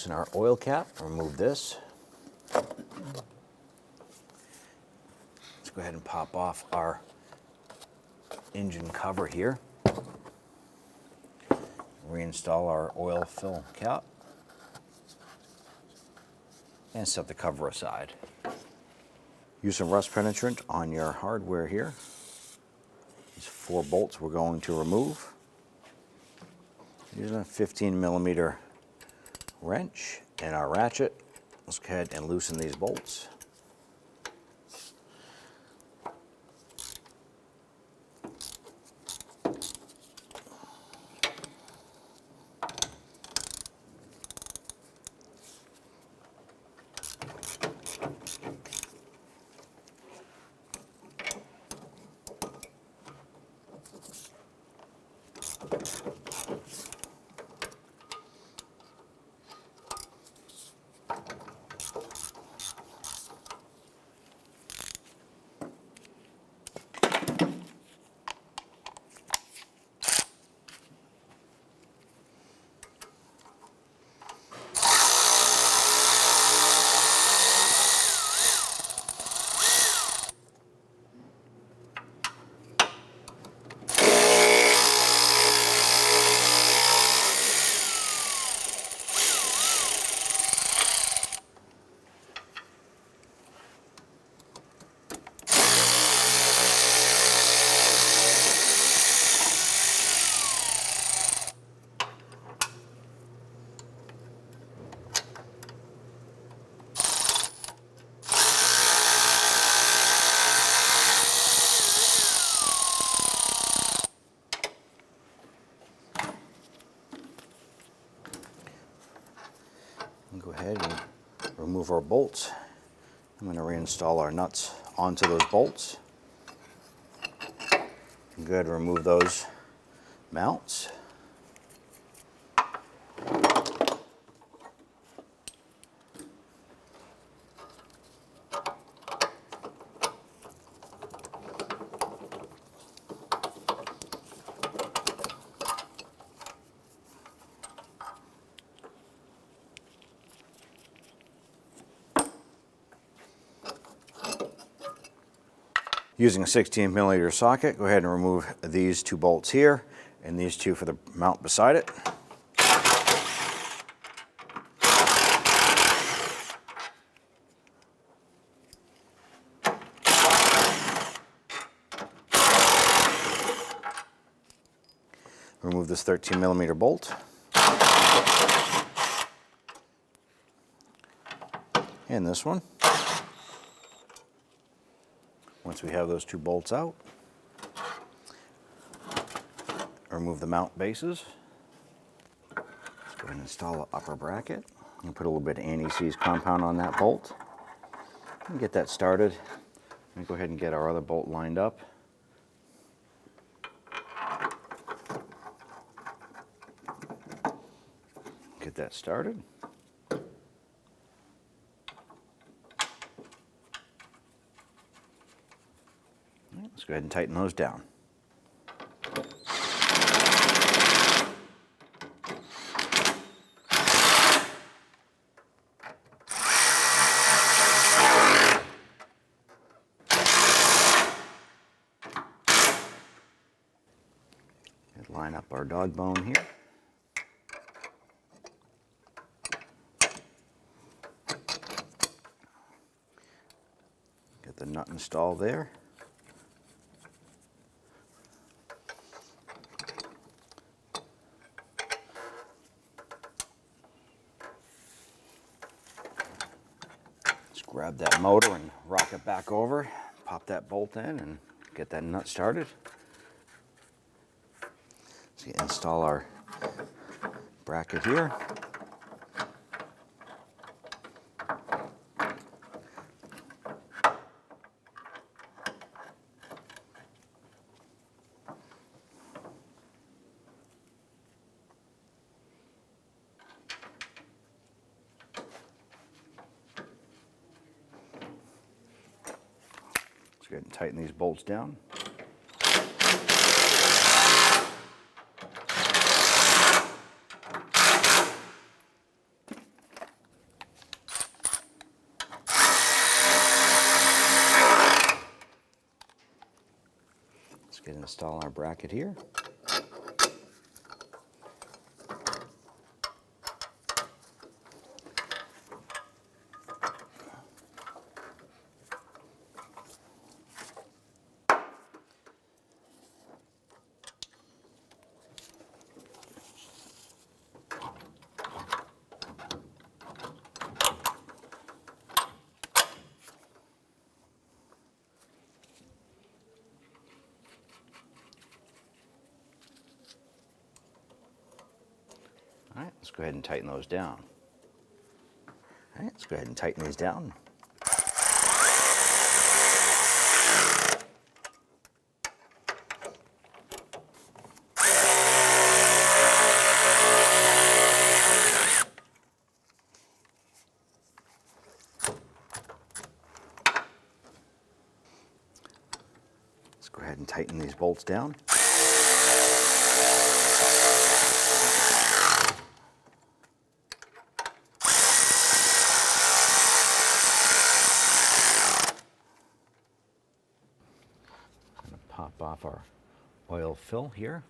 loosen our oil cap, remove this. Let's go ahead and pop off our engine cover here. Reinstall our oil fill cap and set the cover aside. Use some rust penetrant on your hardware here. These 4 bolts we're going to remove. Using a 15mm wrench and our ratchet, let's go ahead and loosen these bolts. Go ahead and remove our bolts. I'm going to reinstall our nuts onto those bolts. Go ahead and remove those mounts. Using a 16mm socket, go ahead and remove these 2 bolts here and these 2 for the mount beside it. Remove this 13mm bolt. And this one. Once we have those 2 bolts out, remove the mount bases. Let's go ahead and install an upper bracket. And put a little bit of anti-seize compound on that bolt. And get that started. And go ahead and get our other bolt lined up. Get that started. Let's go ahead and tighten those down. And line up our dog bone here. Get the nut installed there. Grab that motor and rock it back over, pop that bolt in and get that nut started. So install our bracket here. Let's go ahead and tighten these bolts down. Let's get install our bracket here. All right, let's go ahead and tighten those down. All right, let's go ahead and tighten these down. Let's go ahead and tighten these bolts down. Pop off our oil fill here.